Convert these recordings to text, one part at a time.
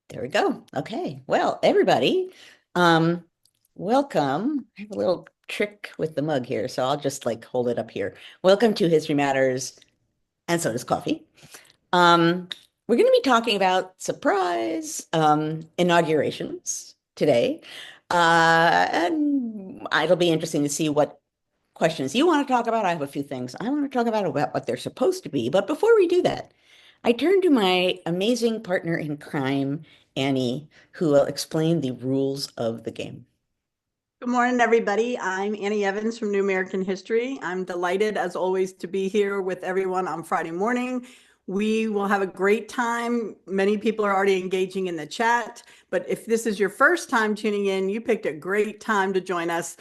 There we go. Okay. Well, everybody, um, welcome. I have a little trick with the mug here, so I'll just like hold it up here. Welcome to History Matters, and so does coffee. Um, we're going to be talking about surprise inaugurations today. And it'll be interesting to see what questions you want to talk about. I have a few things I want to talk about what they're supposed to be. But before we do that, I turn to my amazing partner in crime, Annie, who will explain the rules of the game. Good morning, everybody. I'm Annie Evans from New American History. I'm delighted, as always, to be here with everyone on Friday morning. We will have a great time. Many people are already engaging in the chat, but if this is your first time tuning in, you picked a great time to join us.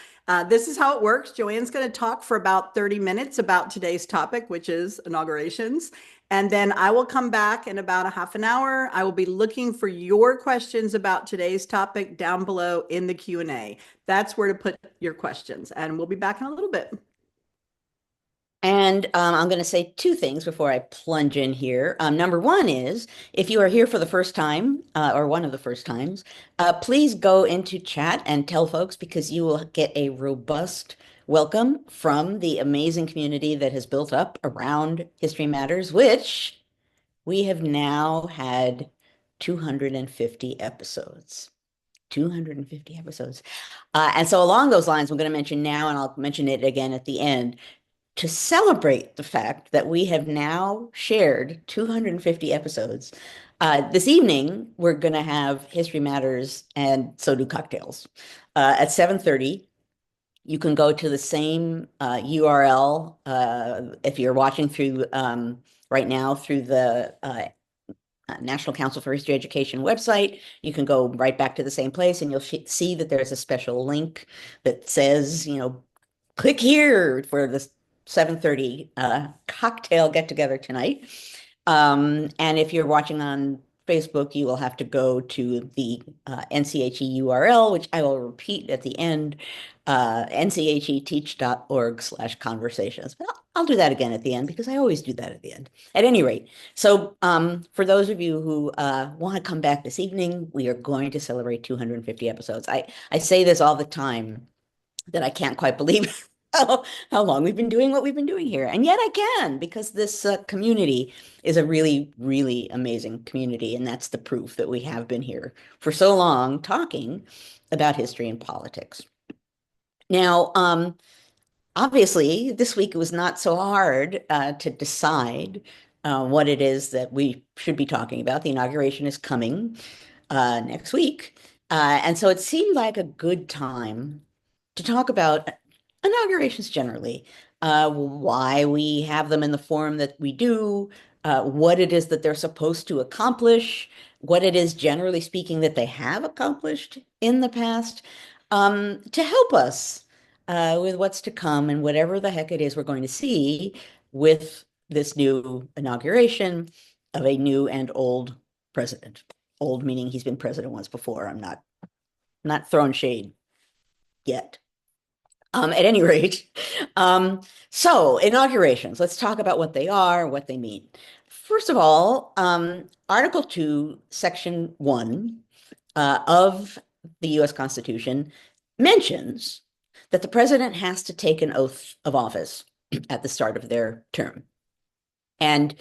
This is how it works. Joanne's going to talk for about 30 minutes about today's topic, which is inaugurations. And then I will come back in about a half an hour. I will be looking for your questions about today's topic down below in the Q&A. That's where to put your questions. And we'll be back in a little bit. And I'm going to say two things before I plunge in here. Number one is if you are here for the first time or one of the first times, please go into chat and tell folks because you will get a robust welcome from the amazing community that has built up around History Matters, which we have now had 250 episodes. 250 episodes. And so along those lines, I'm going to mention now, and I'll mention it again at the end, to celebrate the fact that we have now shared 250 episodes. This evening, we're going to have History Matters and so do cocktails. At 7:30, you can go to the same URL if you're watching through right now through the National Council for History Education website. You can go right back to the same place and you'll see that there's a special link that says, click here for the 7:30 cocktail get together tonight. And if you're watching on Facebook, you will have to go to the NCHE URL, which I will repeat at the end, ncheteach.org/conversations. But I'll do that again at the end because I always do that at the end. At any rate, so for those of you who want to come back this evening, we are going to celebrate 250 episodes. I say this all the time that I can't quite believe how long we've been doing what we've been doing here. And yet I can, because this community is a really, really amazing community. And that's the proof that we have been here for so long talking about history and politics. Now, obviously, this week it was not so hard to decide what it is that we should be talking about. The inauguration is coming next week. And so it seemed like a good time to talk about inaugurations generally, why we have them in the form that we do, what it is that they're supposed to accomplish, what it is, generally speaking, that they have accomplished in the past, to help us with what's to come and whatever the heck it is we're going to see with this new inauguration of a new and old president. Old meaning he's been president once before. I'm not throwing shade yet. At any rate, so inaugurations, let's talk about what they are, what they mean. First of all, Article 2, Section 1 of the US Constitution mentions that the president has to take an oath of office at the start of their term. And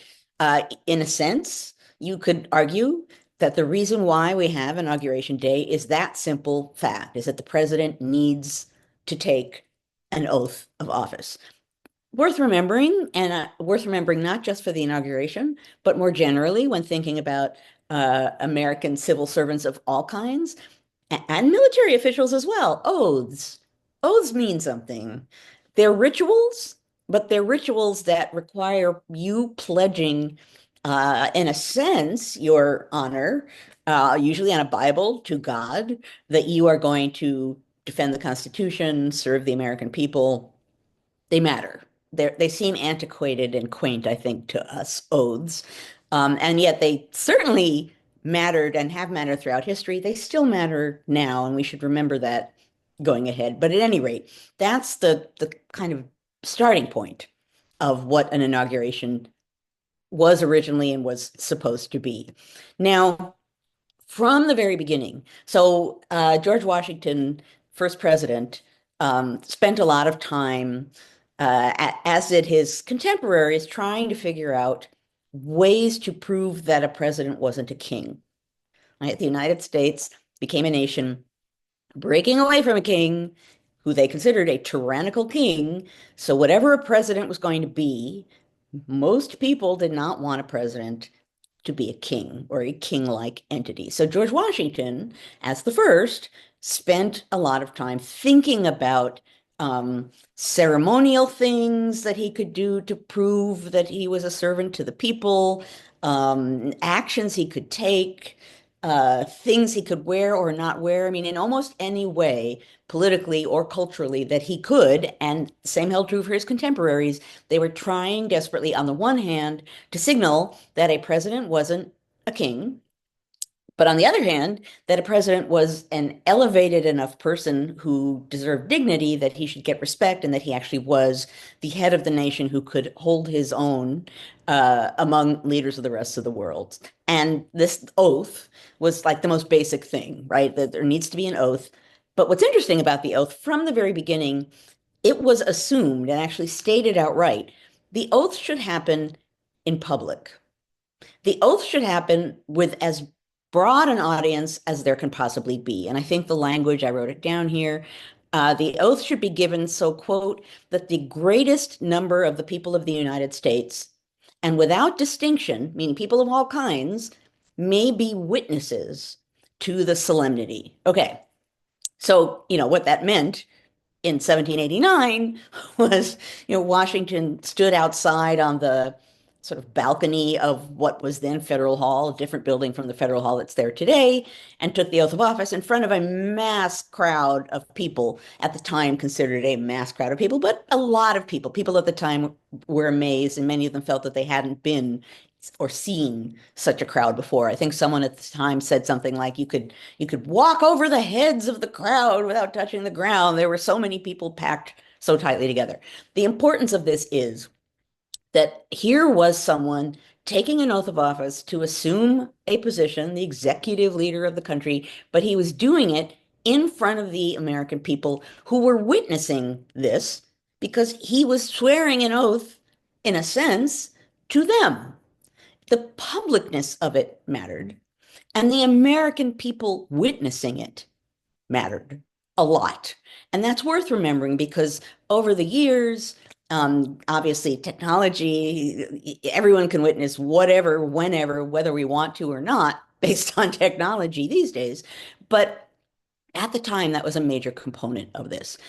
in a sense, you could argue that the reason why we have Inauguration Day is that simple fact, is that the president needs to take an oath of office. Worth remembering, and worth remembering not just for the inauguration, but more generally when thinking about American civil servants of all kinds and military officials as well. Oaths. Oaths mean something. They're rituals, but they're rituals that require you pledging, in a sense, your honor, usually on a Bible to God, that you are going to defend the Constitution, serve the American people. They matter. They seem antiquated and quaint, I think, to us, oaths. And yet they certainly mattered and have mattered throughout history. They still matter now, and we should remember that going ahead. But at any rate, that's the kind of starting point of what an inauguration was originally and was supposed to be. Now, from the very beginning. So George Washington, first president, spent a lot of time, as did his contemporaries, trying to figure out ways to prove that a president wasn't a king. Right? The United States became a nation breaking away from a king who they considered a tyrannical king. So whatever a president was going to be, most people did not want a president to be a king or a king-like entity. So George Washington, as the first, spent a lot of time thinking about ceremonial things that he could do to prove that he was a servant to the people, actions he could take, things he could wear or not wear. I mean, in almost any way, politically or culturally, that he could, and the same held true for his contemporaries. They were trying desperately, on the one hand, to signal that a president wasn't a king, but on the other hand, that a president was an elevated enough person who deserved dignity, that he should get respect, and that he actually was the head of the nation who could hold his own among leaders of the rest of the world. And this oath was like the most basic thing, right? That there needs to be an oath. But what's interesting about the oath, from the very beginning, it was assumed and actually stated outright, the oath should happen in public. The oath should happen with as broad an audience as there can possibly be. And I think the language, I wrote it down here, the oath should be given so, quote, that the greatest number of the people of the United States, and without distinction, meaning people of all kinds, may be witnesses to the solemnity. Okay, so, what that meant in 1789 was, Washington stood outside on the sort of balcony of what was then Federal Hall, a different building from the Federal Hall that's there today, and took the oath of office in front of a mass crowd of people. At the time, considered a mass crowd of people, but a lot of people. People at the time were amazed, and many of them felt that they hadn't been or seen such a crowd before. I think someone at the time said something like you could walk over the heads of the crowd without touching the ground. There were so many people packed so tightly together. The importance of this is that here was someone taking an oath of office to assume a position, the executive leader of the country, but he was doing it in front of the American people who were witnessing this because he was swearing an oath, in a sense, to them. The publicness of it mattered, and the American people witnessing it mattered a lot. And that's worth remembering because over the years, obviously, technology, everyone can witness whatever, whenever, whether we want to or not, based on technology these days. But at the time, that was a major component of this.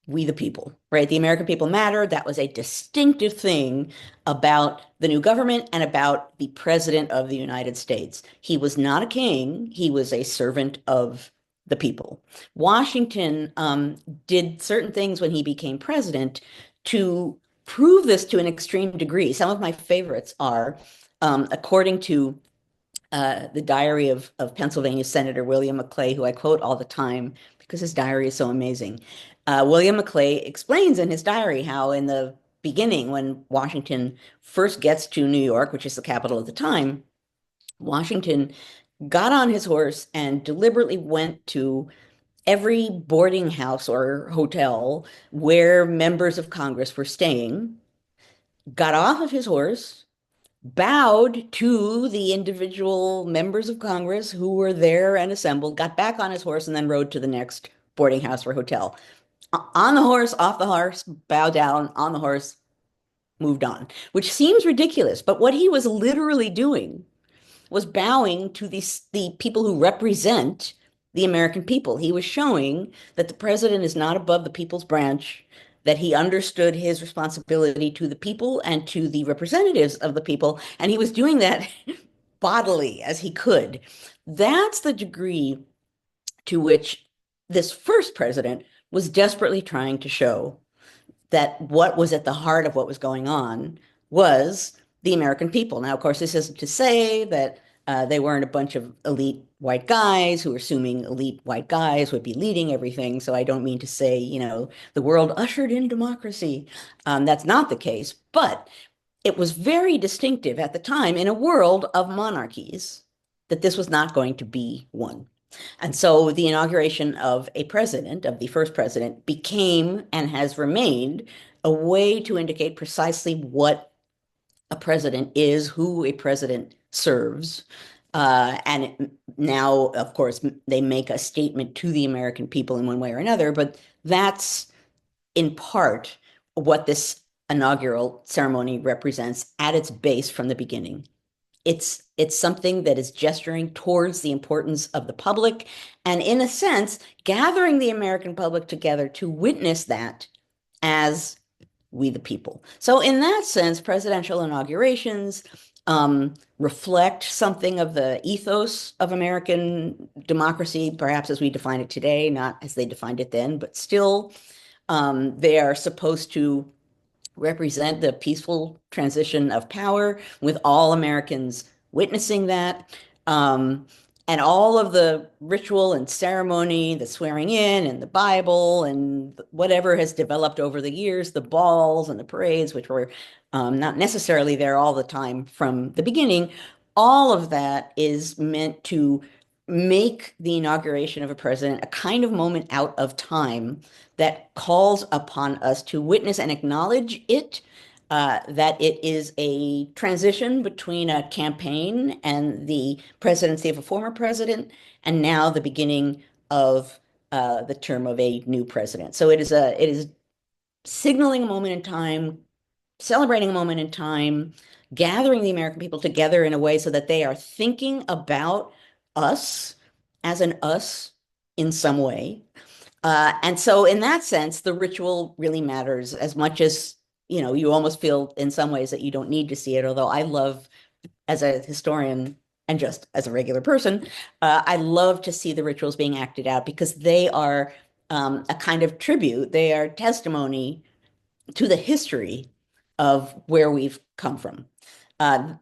We the people, right? The American people matter. That was a distinctive thing about the new government and about the president of the United States. He was not a king. He was a servant of the people. Washington did certain things when he became president to prove this to an extreme degree. Some of my favorites are, according to the diary of Pennsylvania Senator William Maclay, who I quote all the time because his diary is so amazing. William Maclay explains in his diary how in the beginning, when Washington first gets to New York, which is the capital at the time, Washington got on his horse and deliberately went to every boarding house or hotel where members of Congress were staying, got off of his horse, bowed to the individual members of Congress who were there and assembled, got back on his horse, and then rode to the next boarding house or hotel. On the horse, off the horse, bowed down, on the horse, moved on, which seems ridiculous. But what he was literally doing was bowing to the people who represent the American people. He was showing that the president is not above the people's branch, that he understood his responsibility to the people and to the representatives of the people, and he was doing that bodily as he could. That's the degree to which this first president was desperately trying to show that what was at the heart of what was going on was the American people. Now, of course, this isn't to say that they weren't a bunch of elite white guys who were assuming elite white guys would be leading everything. So I don't mean to say, the world ushered in democracy. That's not the case. But it was very distinctive at the time in a world of monarchies that this was not going to be one. And so the inauguration of a president, of the first president, became and has remained a way to indicate precisely what a president is, who a president serves. Now, of course, they make a statement to the American people in one way or another, but that's in part what this inaugural ceremony represents at its base from the beginning. It's something that is gesturing towards the importance of the public and, in a sense, gathering the American public together to witness that as we the people. So in that sense, presidential inaugurations reflect something of the ethos of American democracy, perhaps as we define it today, not as they defined it then, but still they are supposed to represent the peaceful transition of power with all Americans witnessing that. Um, and all of the ritual and ceremony, the swearing in and the Bible and whatever has developed over the years, the balls and the parades, which were not necessarily there all the time from the beginning, all of that is meant to make the inauguration of a president a kind of moment out of time that calls upon us to witness and acknowledge it, that it is a transition between a campaign and the presidency of a former president, and now the beginning of the term of a new president. So it is signaling a moment in time, celebrating a moment in time, gathering the American people together in a way so that they are thinking about us as an us in some way. And so in that sense, the ritual really matters as much as, you almost feel in some ways that you don't need to see it. Although I love, as a historian and just as a regular person, I love to see the rituals being acted out because they are a kind of tribute. They are testimony to the history of where we've come from.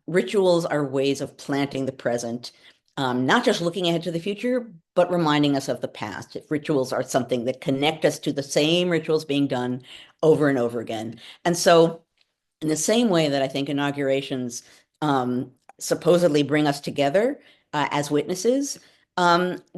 Rituals are ways of planting the present, not just looking ahead to the future, but reminding us of the past. Rituals are something that connect us to the same rituals being done over and over again. And so, in the same way that I think inaugurations supposedly bring us together as witnesses,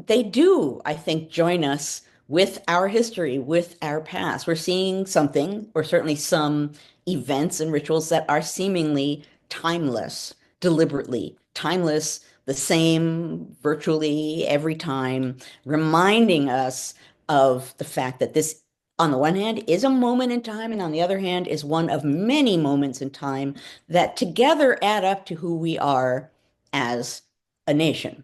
they do, I think, join us with our history, with our past. We're seeing something, or certainly some events and rituals that are seemingly timeless, deliberately timeless, the same virtually every time, reminding us of the fact that this, on the one hand, is a moment in time, and on the other hand, is one of many moments in time that together add up to who we are as a nation.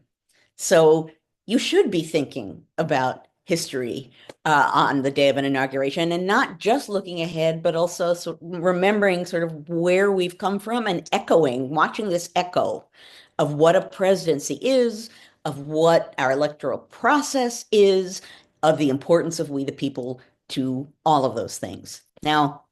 So you should be thinking about history on the day of an inauguration and not just looking ahead, but also remembering sort of where we've come from and echoing, watching this echo of what a presidency is, of what our electoral process is, of the importance of we the people to all of those things. Now,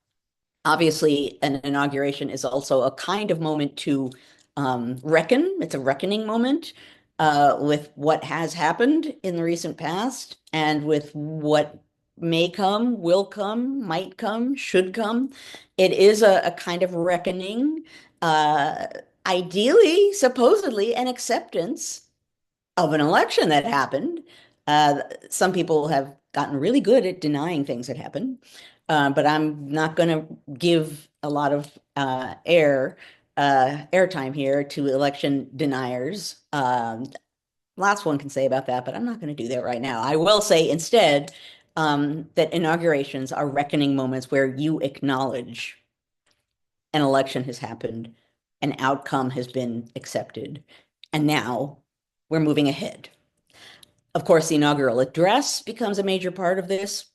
obviously, an inauguration is also a kind of moment to reckon. It's a reckoning moment with what has happened in the recent past and with what may come, will come, might come, should come. It is a kind of reckoning, uh, ideally, supposedly, an acceptance of an election that happened. Some people have gotten really good at denying things that happened, but I'm not going to give a lot of airtime here to election deniers. Lots one can say about that, but I'm not going to do that right now. I will say instead that inaugurations are reckoning moments where you acknowledge an election has happened, an outcome has been accepted, and now we're moving ahead. Of course, the inaugural address becomes a major part of this,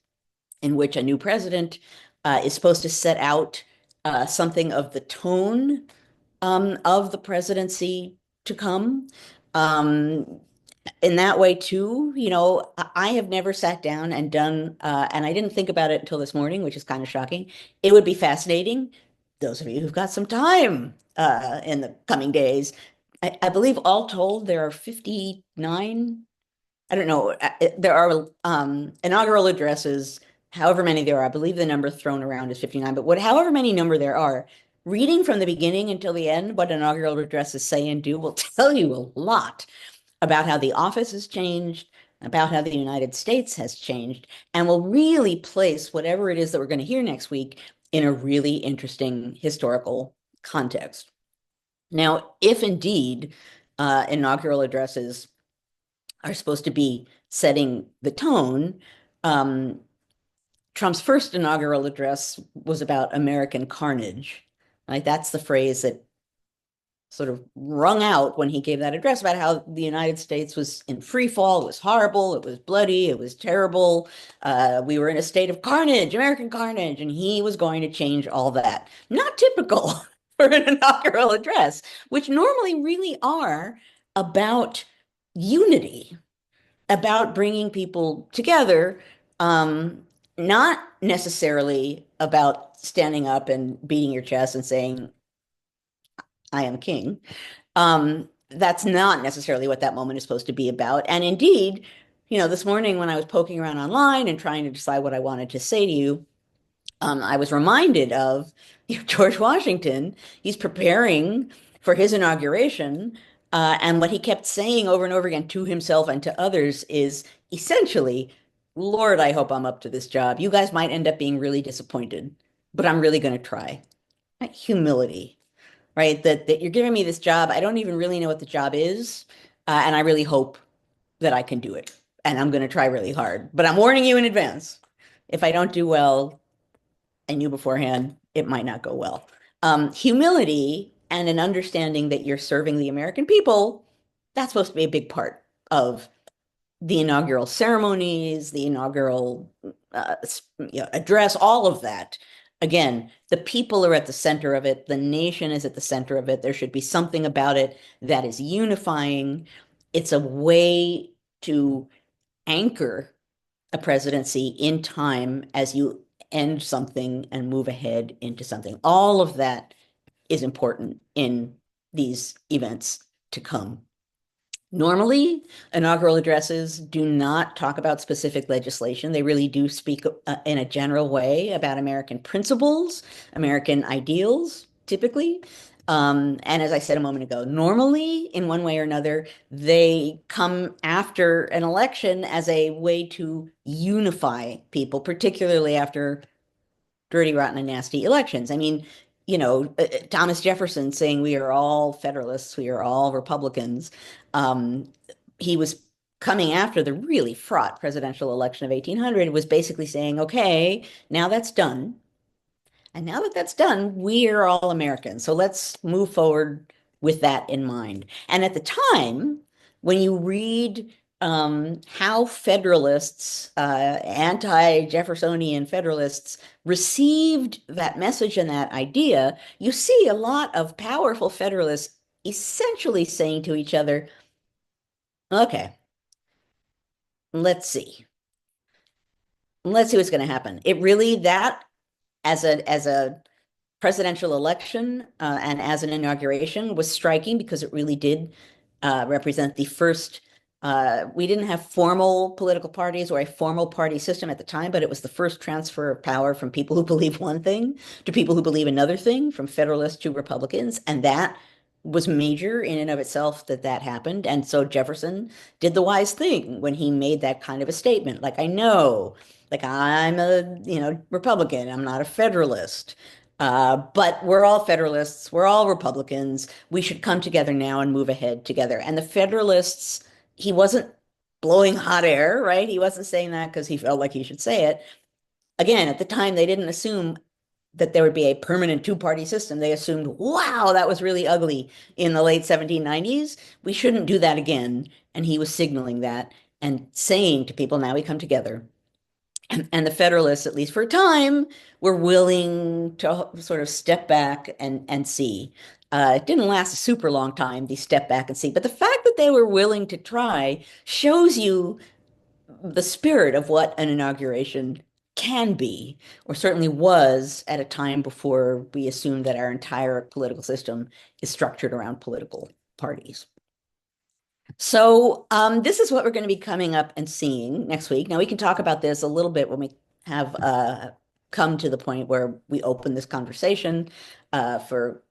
in which a new president is supposed to set out something of the tone of the presidency to come. Um, in that way, too, I have never sat down and done, and I didn't think about it until this morning, which is kind of shocking. It would be fascinating, those of you who've got some time in the coming days. I believe all told, there are 59, I don't know. There are inaugural addresses, however many there are. I believe the number thrown around is 59, but however many number there are, reading from the beginning until the end what inaugural addresses say and do will tell you a lot about how the office has changed, about how the United States has changed, and will really place whatever it is that we're going to hear next week in a really interesting historical context. Now, if indeed inaugural addresses are supposed to be setting the tone, um, Trump's first inaugural address was about American carnage. Right? That's the phrase that sort of rung out when he gave that address about how the United States was in free fall. It was horrible. It was bloody. It was terrible. We were in a state of carnage, American carnage, and he was going to change all that. Not typical for an inaugural address, which normally really are about unity, about bringing people together, not necessarily about standing up and beating your chest and saying, I am king. That's not necessarily what that moment is supposed to be about. And indeed, this morning when I was poking around online and trying to decide what I wanted to say to you, I was reminded of George Washington. He's preparing for his inauguration, and what he kept saying over and over again to himself and to others is essentially, Lord, I hope I'm up to this job. You guys might end up being really disappointed, but I'm really going to try. Humility, right? That you're giving me this job. I don't even really know what the job is, and I really hope that I can do it. And I'm going to try really hard. But I'm warning you in advance. If I don't do well, I knew beforehand it might not go well. Humility and an understanding that you're serving the American people, that's supposed to be a big part of the inaugural ceremonies, the inaugural address, all of that. Again, the people are at the center of it. The nation is at the center of it. There should be something about it that is unifying. It's a way to anchor a presidency in time as you end something and move ahead into something. All of that is important in these events to come. Normally, inaugural addresses do not talk about specific legislation. They really do speak in a general way about American principles, American ideals, typically. And as I said a moment ago, normally, in one way or another, they come after an election as a way to unify people, particularly after dirty, rotten, and nasty elections. I mean, Thomas Jefferson saying we are all Federalists, we are all Republicans. Um, he was coming after the really fraught presidential election of 1800, was basically saying, okay, now that's done. And now that that's done, we are all Americans. So let's move forward with that in mind. And at the time, when you read how Federalists, anti-Jeffersonian Federalists, received that message and that idea, you see a lot of powerful Federalists essentially saying to each other, okay, let's see. Let's see what's going to happen. It really, that as a presidential election and as an inauguration was striking because it really did represent the first. We didn't have formal political parties or a formal party system at the time, but it was the first transfer of power from people who believe one thing to people who believe another thing, from Federalists to Republicans. And that was major in and of itself that happened. And so Jefferson did the wise thing when he made that kind of a statement. Like, I know, like I'm a, Republican, I'm not a Federalist. But we're all Federalists, we're all Republicans. We should come together now and move ahead together. And the Federalists, he wasn't blowing hot air, right? He wasn't saying that because he felt like he should say it. Again, at the time, they didn't assume that there would be a permanent two-party system. They assumed, wow, that was really ugly in the late 1790s. We shouldn't do that again. And he was signaling that and saying to people, now we come together. And the Federalists, at least for a time, were willing to sort of step back and see. It didn't last a super long time, the step back and see. But the fact that they were willing to try shows you the spirit of what an inauguration can be, or certainly was at a time before we assumed that our entire political system is structured around political parties. So this is what we're going to be coming up and seeing next week. Now we can talk about this a little bit when we have come to the point where we open this conversation. for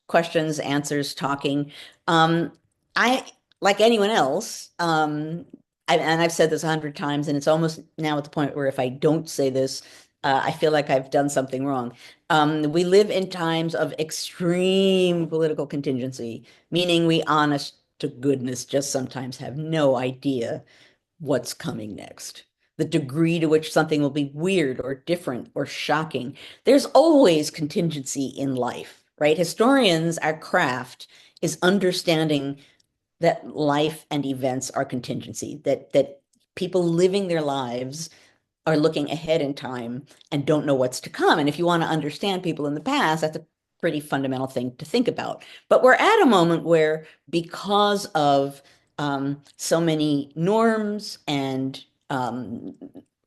questions, answers, talking. Um, I, like anyone else, and I've said this 100 times, and it's almost now at the point where if I don't say this, I feel like I've done something wrong. We live in times of extreme political contingency, meaning we honest to goodness just sometimes have no idea what's coming next. The degree to which something will be weird or different or shocking. There's always contingency in life, right? Historians, our craft is understanding that life and events are contingency, that people living their lives are looking ahead in time and don't know what's to come. And if you want to understand people in the past, that's a pretty fundamental thing to think about. But we're at a moment where, because of so many norms and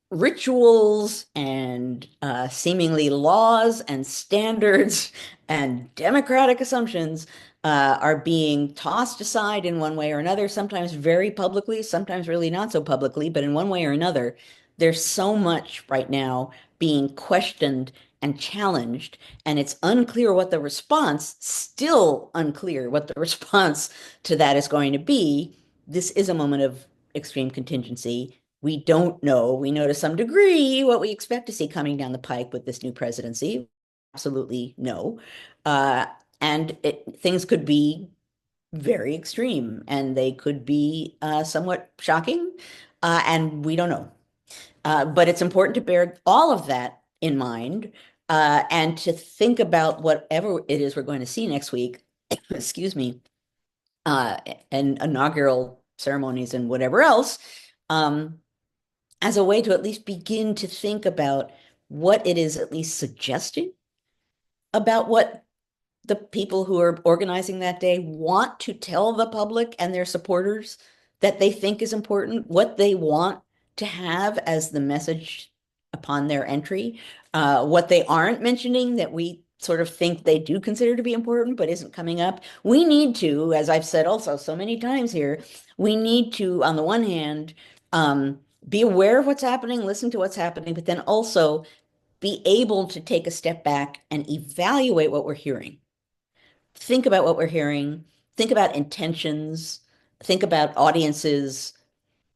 rituals and seemingly laws and standards and democratic assumptions are being tossed aside in one way or another, sometimes very publicly, sometimes really not so publicly, but in one way or another, there's so much right now being questioned and challenged, and it's unclear what the response, still unclear what the response to that is going to be. This is a moment of extreme contingency. We don't know. We know to some degree what we expect to see coming down the pike with this new presidency. Absolutely no. Uh, things could be very extreme and they could be somewhat shocking, and we don't know. But it's important to bear all of that in mind and to think about whatever it is we're going to see next week, excuse me, uh, and inaugural ceremonies and whatever else, um, as a way to at least begin to think about what it is at least suggesting about what the people who are organizing that day want to tell the public and their supporters that they think is important, what they want to have as the message upon their entry, what they aren't mentioning that we sort of think they do consider to be important but isn't coming up. We need to, as I've said also so many times here, we need to, on the one hand, be aware of what's happening, listen to what's happening, but then also be able to take a step back and evaluate what we're hearing, think about what we're hearing, think about intentions, think about audiences,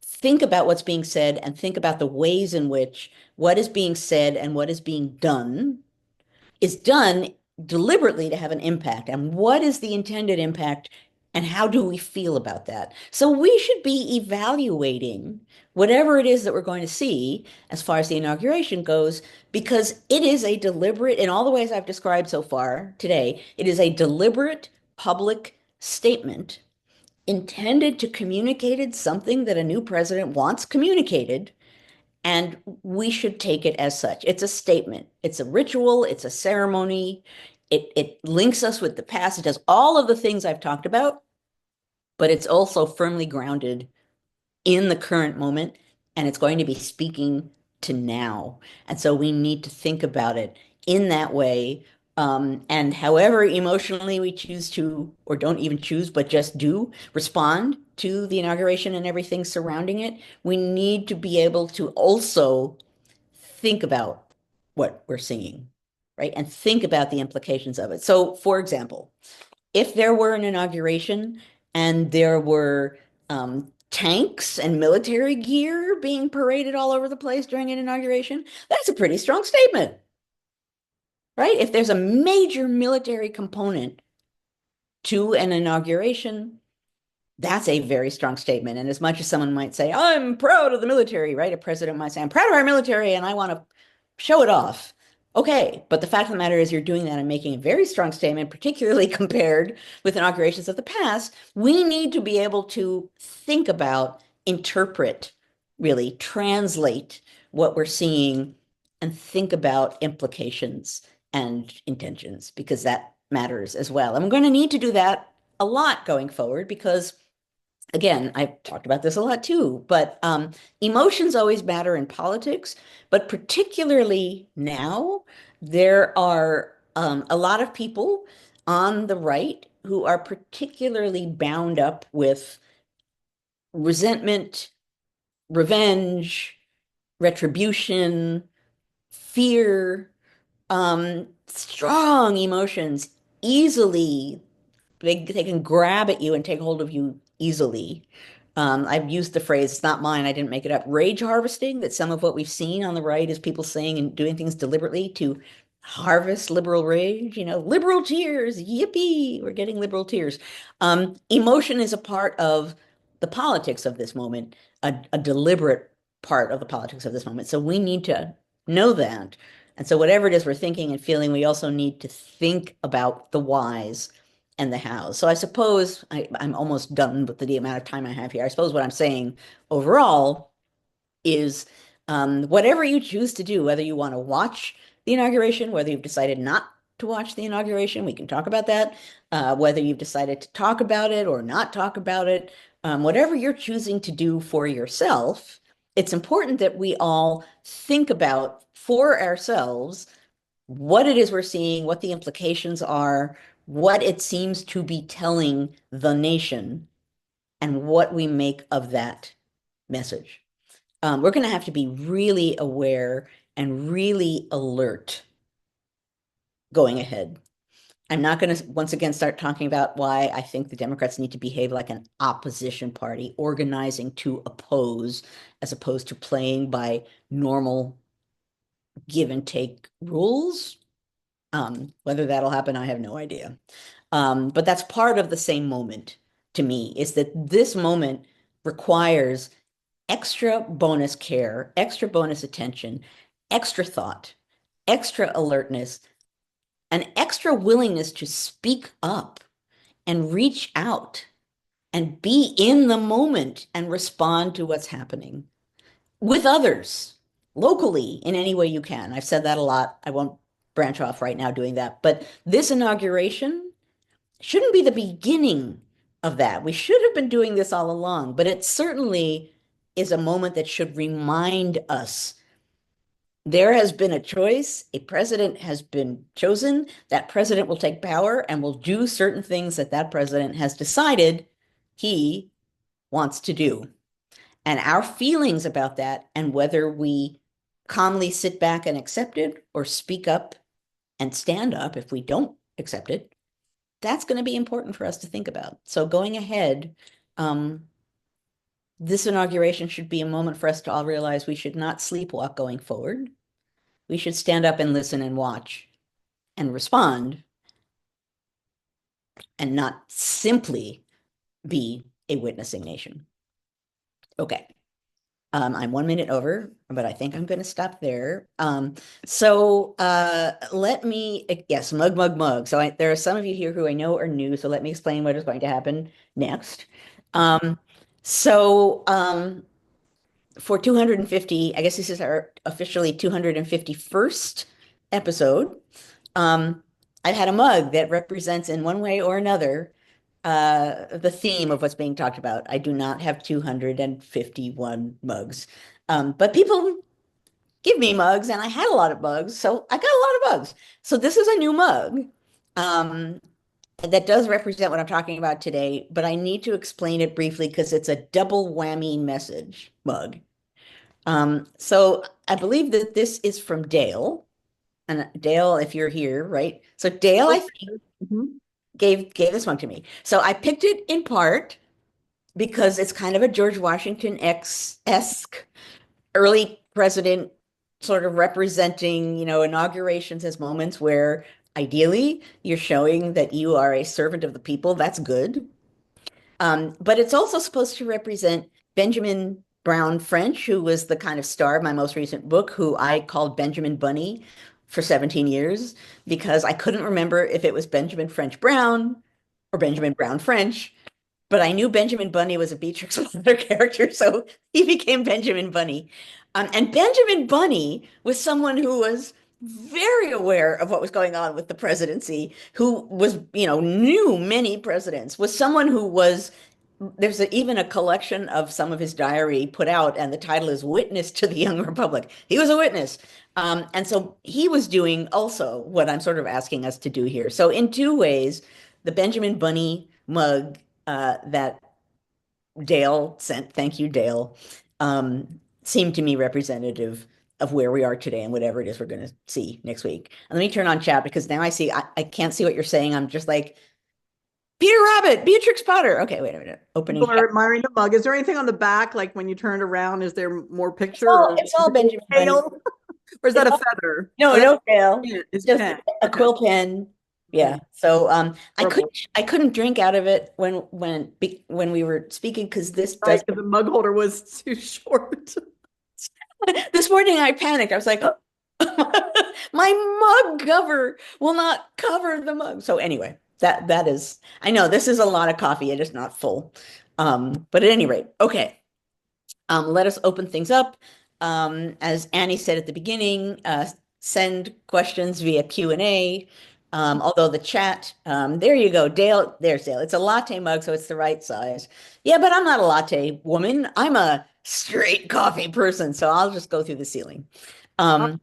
think about what's being said, and think about the ways in which what is being said and what is being done is done deliberately to have an impact. And what is the intended impact? And how do we feel about that? So we should be evaluating whatever it is that we're going to see as far as the inauguration goes, because it is a deliberate, in all the ways I've described so far today, it is a deliberate public statement intended to communicate something that a new president wants communicated, and we should take it as such. It's a statement. It's a ritual. It's a ceremony. It links us with the past. It does all of the things I've talked about, but it's also firmly grounded in the current moment, and it's going to be speaking to now. And so we need to think about it in that way. And however emotionally we choose to, or don't even choose, but just do respond to the inauguration and everything surrounding it, we need to be able to also think about what we're seeing, right? And think about the implications of it. So, for example, if there were an inauguration and there were tanks and military gear being paraded all over the place during an inauguration, that's a pretty strong statement, right? If there's a major military component to an inauguration, that's a very strong statement. And as much as someone might say, I'm proud of the military, right? A president might say, I'm proud of our military and I want to show it off. Okay, but the fact of the matter is you're doing that and making a very strong statement, particularly compared with inaugurations of the past. We need to be able to think about, interpret, really translate what we're seeing and think about implications and intentions, because that matters as well. And we're going to need to do that a lot going forward because, again, I've talked about this a lot too, but emotions always matter in politics, but particularly now, there are a lot of people on the right who are particularly bound up with resentment, revenge, retribution, fear, strong emotions easily they can grab at you and take hold of you easily. I've used the phrase, it's not mine, I didn't make it up, rage harvesting, that some of what we've seen on the right is people saying and doing things deliberately to harvest liberal rage, liberal tears, yippee, we're getting liberal tears. Emotion is a part of the politics of this moment, a deliberate part of the politics of this moment. So we need to know that. And so whatever it is we're thinking and feeling, we also need to think about the whys and the hows. So I suppose I'm almost done with the amount of time I have here. I suppose what I'm saying overall is whatever you choose to do, whether you want to watch the inauguration, whether you've decided not to watch the inauguration, we can talk about that. Whether you've decided to talk about it or not talk about it, whatever you're choosing to do for yourself, it's important that we all think about for ourselves what it is we're seeing, what the implications are, what it seems to be telling the nation, and what we make of that message. We're going to have to be really aware and really alert going ahead. I'm not going to once again start talking about why I think the Democrats need to behave like an opposition party, organizing to oppose as opposed to playing by normal give and take rules. Whether that'll happen, I have no idea. But that's part of the same moment to me, is that this moment requires extra bonus care, extra bonus attention, extra thought, extra alertness, an extra willingness to speak up and reach out and be in the moment and respond to what's happening with others locally in any way you can. I've said that a lot. I won't branch off right now doing that. But this inauguration shouldn't be the beginning of that. We should have been doing this all along, but it certainly is a moment that should remind us there has been a choice, a president has been chosen, that president will take power and will do certain things that that president has decided he wants to do. And our feelings about that and whether we calmly sit back and accept it or speak up and stand up if we don't accept it, that's going to be important for us to think about. So going ahead, this inauguration should be a moment for us to all realize we should not sleepwalk going forward. We should stand up and listen and watch and respond and not simply be a witnessing nation. Okay. I'm 1 minute over, but I think I'm going to stop there. Let me, yes, mug, mug, mug. There are some of you here who I know are new, so let me explain what is going to happen next. Um, so for 250, I guess this is our officially 251st episode. I've had a mug that represents in one way or another the theme of what's being talked about. I do not have 251 mugs. But people give me mugs and I had a lot of mugs, so I got a lot of mugs. So this is a new mug that does represent what I'm talking about today, but I need to explain it briefly because it's a double whammy message mug. So I believe that this is from Dale. And Dale, if you're here, right? So Dale, I think, Mhm. gave this one to me. So I picked it in part because it's kind of a George Washington esque early president sort of representing, inaugurations as moments where ideally you're showing that you are a servant of the people. That's good. But it's also supposed to represent Benjamin Brown French, who was the kind of star of my most recent book, who I called Benjamin Bunny for 17 years because I couldn't remember if it was Benjamin French Brown or Benjamin Brown French. But I knew Benjamin Bunny was a Beatrix Potter character, so he became Benjamin Bunny. And Benjamin Bunny was someone who was very aware of what was going on with the presidency, who was, knew many presidents, was someone who was, even a collection of some of his diary put out, and the title is Witness to the Young Republic. He was a witness. And so he was doing also what I'm sort of asking us to do here. So in two ways, the Benjamin Bunny mug that Dale sent, thank you, Dale, seemed to me representative of where we are today and whatever it is we're going to see next week. And let me turn on chat because now I can't see what you're saying. I'm just like, Peter Rabbit, Beatrix Potter. Okay, wait a minute. Opening People are chat. admiring the mug. Is there anything on the back, like when you turn it around, is there more picture or It's all Benjamin Bunny. tail? Or is It's that a all, feather? no, Oh, that's no tail. it's a Just pen. a Okay. quill pen. Yeah. Okay. So Adorable. I couldn't drink out of it when we were speaking because this Right, does because the mug holder was too short. this morning I panicked. I was like, my mug cover will not cover the mug. So anyway, that is I know this is a lot of coffee. It is not full. But at any rate, okay. Let us open things up. As Annie said at the beginning, send questions via Q&A. Although the chat, there you go, Dale, there's Dale. It's a latte mug, so it's the right size. Yeah, but I'm not a latte woman. I'm a straight coffee person, so I'll just go through the ceiling. Um,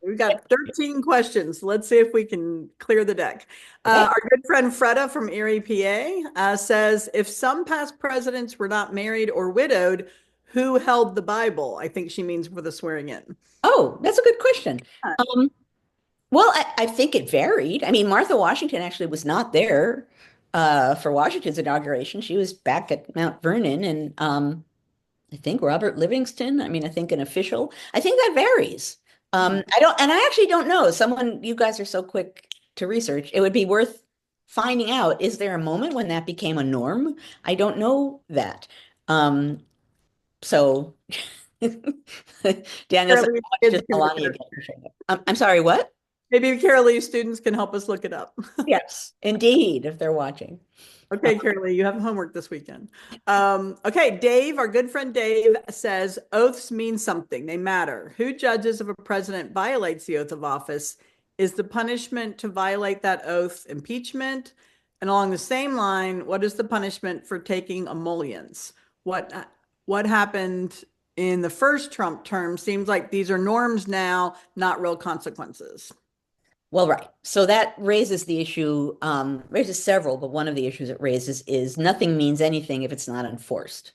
We've got 13 questions. Let's see if we can clear the deck. okay. Our good friend Freda from Erie, PA, says, if some past presidents were not married or widowed, who held the Bible? I think she means for the swearing in. Oh, that's a good question. Um, well, I think it varied. I mean, Martha Washington actually was not there for Washington's inauguration. She was back at Mount Vernon, and I think Robert Livingston. I mean, I think an official. I think that varies. I don't, and I actually don't know. You guys are so quick to research. It would be worth finding out. Is there a moment when that became a norm? I don't know that. Um, so Daniel said, Apparently, "Watch kids just can look it Melania up. again for showing up." I'm sorry, what? Maybe Carolee students can help us look it up. Yes, indeed, if they're watching. Okay, Carolee, you have homework this weekend. Okay, Dave, our good friend Dave says oaths mean something. They matter. Who judges if a president violates the oath of office? Is the punishment to violate that oath impeachment? And along the same line, what is the punishment for taking emollients? What happened in the first Trump term seems like these are norms now, not real consequences. Well, right. So that raises the issue, raises several, but one of the issues it raises is nothing means anything if it's not enforced,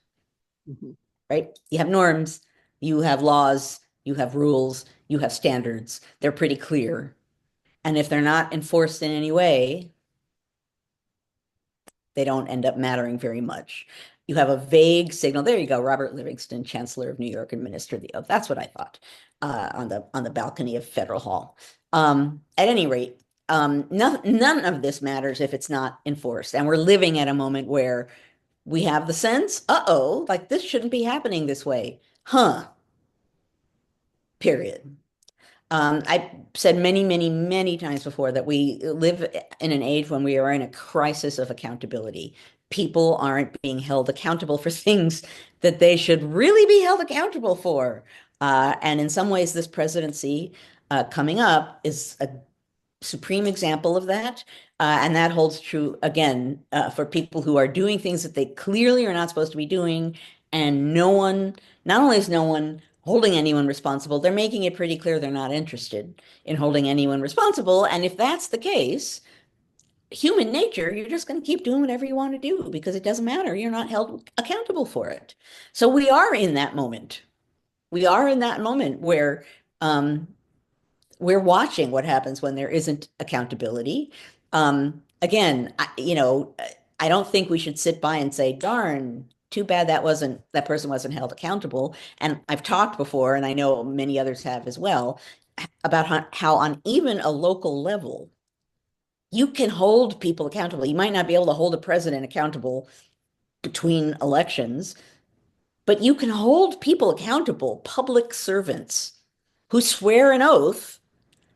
Mhm. right? You have norms, you have laws, you have rules, you have standards. They're pretty clear. And if they're not enforced in any way, they don't end up mattering very much. You have a vague signal. There you go, Robert Livingston, Chancellor of New York, administered the oath. That's what I thought on the balcony of Federal Hall. At any rate, none of this matters if it's not enforced. And we're living at a moment where we have the sense, uh-oh, like this shouldn't be happening this way. Huh, period. I've said many, many, many times before that we live in an age when we are in a crisis of accountability. People aren't being held accountable for things that they should really be held accountable for. And in some ways, this presidency coming up is a supreme example of that. And that holds true again for people who are doing things that they clearly are not supposed to be doing. And not only is no one holding anyone responsible, they're making it pretty clear they're not interested in holding anyone responsible. And if that's the case, human nature, you're just going to keep doing whatever you want to do because it doesn't matter. You're not held accountable for it. So we are in that moment. We are in that moment where um, we're watching what happens when there isn't accountability. Again, I don't think we should sit by and say, darn, too bad that person wasn't held accountable. And I've talked before, and I know many others have as well, about how on even a local level, you can hold people accountable. You might not be able to hold a president accountable between elections, but you can hold people accountable, public servants who swear an oath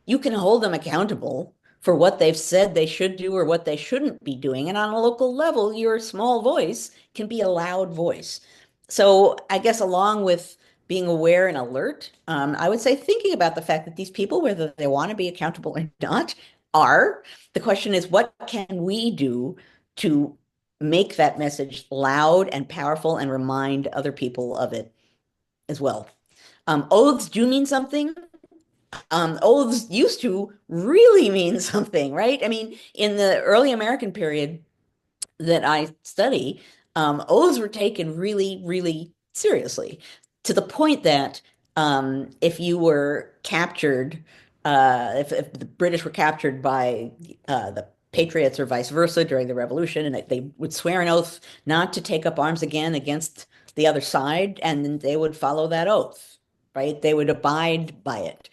you can hold them accountable for what they've said they should do or what they shouldn't be doing. And on a local level, your small voice can be a loud voice. So I guess along with being aware and alert, I would say thinking about the fact that these people, whether they want to be accountable or not, are. The question is, what can we do to make that message loud and powerful and remind other people of it as well? Oaths do mean something. Oaths used to really mean something, right? I mean, in the early American period that I study, oaths were taken really, really seriously to the point that If you were captured, if the British were captured by the Patriots or vice versa during the Revolution, and they would swear an oath not to take up arms again against the other side, and then they would follow that oath, right? They would abide by it.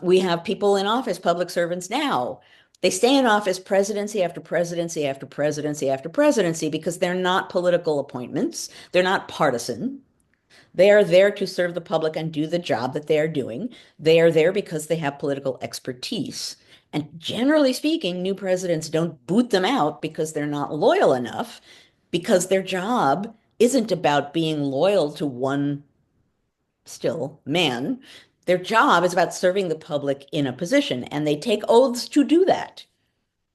We have people in office, public servants now. They stay in office presidency after presidency after presidency after presidency because they're not political appointments. They're not partisan. They are there to serve the public and do the job that they are doing. They are there because they have political expertise. And generally speaking, new presidents don't boot them out because they're not loyal enough, because their job isn't about being loyal to one still man. Their job is about serving the public in a position, and they take oaths to do that.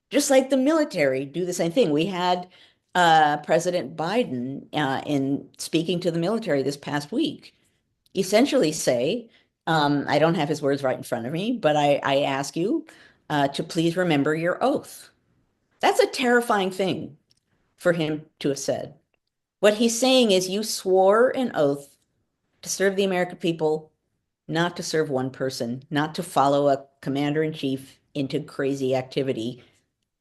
Just like the military do the same thing. We had President Biden in speaking to the military this past week essentially say, I don't have his words right in front of me, but I ask you to please remember your oath. That's a terrifying thing for him to have said. What he's saying is you swore an oath to serve the American people, not to serve one person, not to follow a commander in chief into crazy activity.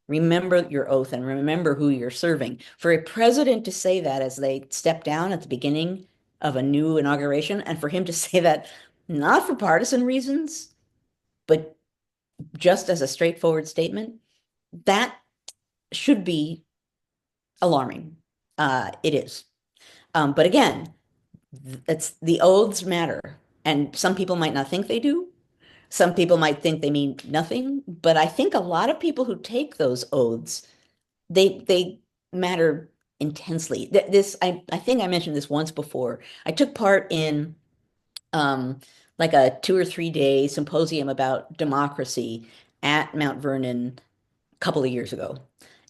Remember your oath and remember who you're serving. For a president to say that as they step down at the beginning of a new inauguration, and for him to say that not for partisan reasons, but just as a straightforward statement, that should be alarming. It is. But again, it's the oaths matter. And some people might not think they do. Some people might think they mean nothing. But I think a lot of people who take those oaths they matter intensely. I think I mentioned this once before. I took part in like a 2 or 3 day symposium about democracy at Mount Vernon a couple of years ago.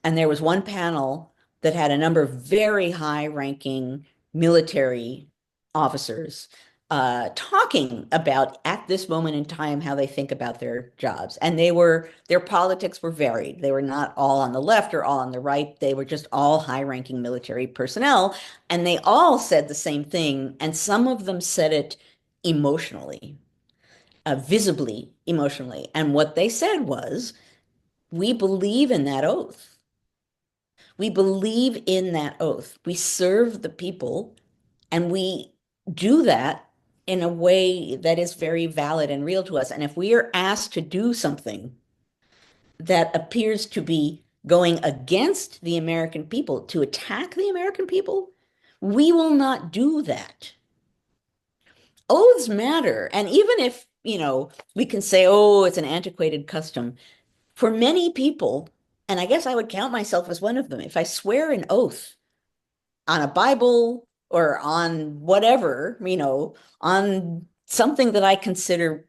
And there was one panel that had a number of very high-ranking military officers talking about at this moment in time how they think about their jobs. And their politics were varied. They were not all on the left or all on the right. They were just all high-ranking military personnel. And they all said the same thing. And some of them said it emotionally, visibly emotionally. And what they said was, we believe in that oath. We believe in that oath. We serve the people and we do that in a way that is very valid and real to us. And if we are asked to do something that appears to be going against the American people, to attack the American people, we will not do that. Oaths matter. And even if, we can say, oh, it's an antiquated custom, for many people, and I guess I would count myself as one of them, if I swear an oath on a Bible or on whatever, on something that I consider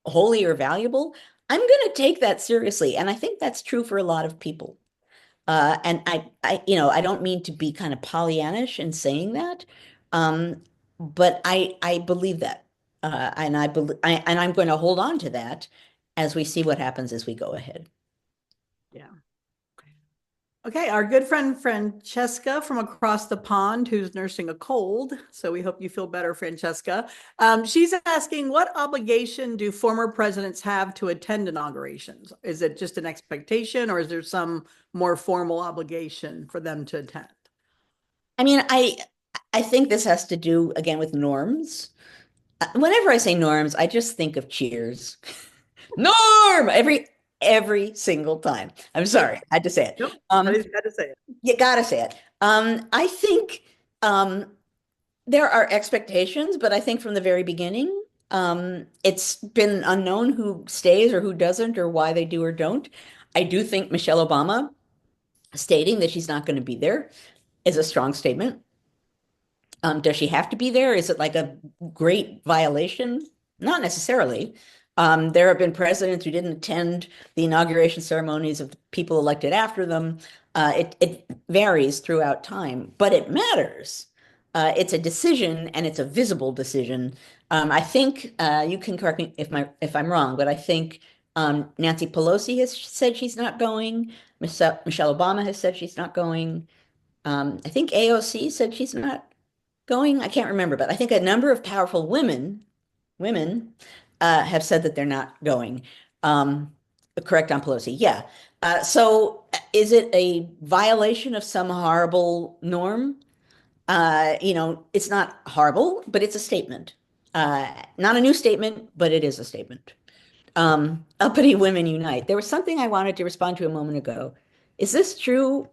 holy or valuable, I'm going to take that seriously. And I think that's true for a lot of people. And I don't mean to be kind of Pollyannish in saying that, but I believe that, and I'm going to hold on to that as we see what happens as we go ahead. Yeah. Okay, our good friend Francesca from across the pond, who's nursing a cold. So we hope you feel better, Francesca. She's asking, what obligation do former presidents have to attend inaugurations? Is it just an expectation, or is there some more formal obligation for them to attend? I mean, I think this has to do again with norms. Whenever I say norms, I just think of Cheers. Norm every single time. I'm sorry, I had to say it. Nope, I just had to say it. You gotta say it. I think there are expectations, but I think from the very beginning, it's been unknown who stays or who doesn't or why they do or don't. I do think Michelle Obama stating that she's not going to be there is a strong statement. Does she have to be there? Is it like a great violation? Not necessarily. There have been presidents who didn't attend the inauguration ceremonies of the people elected after them. It varies throughout time, but it matters. It's a decision, and it's a visible decision. I think you can correct me if I'm wrong, but I think Nancy Pelosi has said she's not going. Michelle Obama has said she's not going. I think AOC said she's not going. I can't remember, but I think a number of powerful women women have said that they're not going. Um, Correct on Pelosi. Yeah. So is it a violation of some horrible norm? It's not horrible, but it's a statement. Not a new statement, but it is a statement. Uppity women unite. There was something I wanted to respond to a moment ago. Is this true?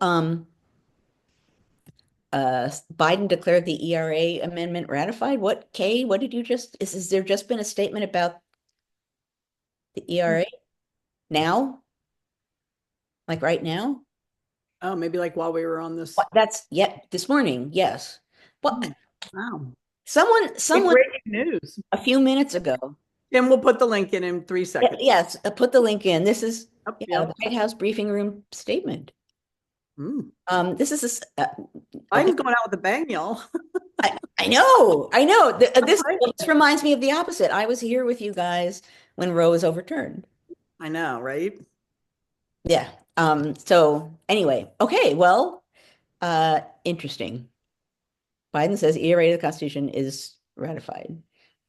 Biden declared the ERA amendment ratified. What, Kay, what did you just, is there just been a statement about the ERA now? Like right now? Oh, maybe like while we were on this. What, that's, yet this morning, yes. Well, Hmm, wow. Big someone breaking news. a few minutes ago, And we'll put the link in 3 seconds. yes, put the link in. This is, Yep, yeah, the yep. White House briefing room statement. Mm. This is Biden's going out with a bang, y'all. I know, I know. This Right. this reminds me of the opposite. I was here with you guys when Roe was overturned. I know, right? Yeah. So anyway, okay, well, interesting. Biden says ERA of the Constitution is ratified.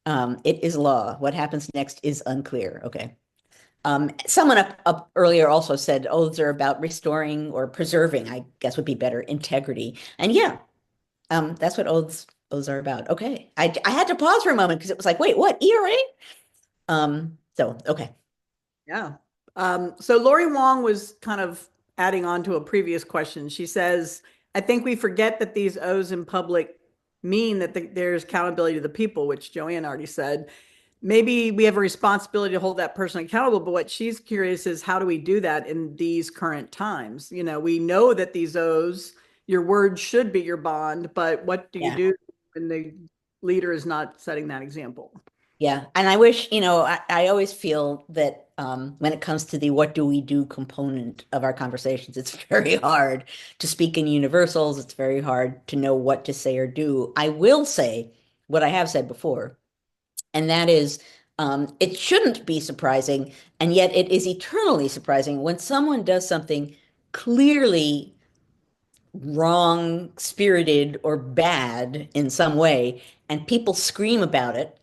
It is law. What happens next is unclear. Okay. Someone up earlier also said oaths are about restoring or preserving, I guess would be better, integrity. And yeah, that's what oaths are about. Okay. I had to pause for a moment because it was like, wait, what? ERA? So okay. Yeah. So Lori Wong was kind of adding on to a previous question. She says, I think we forget that these O's in public mean that there's accountability to the people, which Joanne already said. Maybe we have a responsibility to hold that person accountable, but what she's curious is how do we do that in these current times? We know that these O's, your word should be your bond, but what do you Yeah. do when the leader is not setting that example? Yeah. And I wish, I always feel that when it comes to the what do we do component of our conversations, it's very hard to speak in universals. It's very hard to know what to say or do. I will say what I have said before, and that is it shouldn't be surprising, and yet it is eternally surprising when someone does something clearly wrong, spirited, or bad in some way, and people scream about it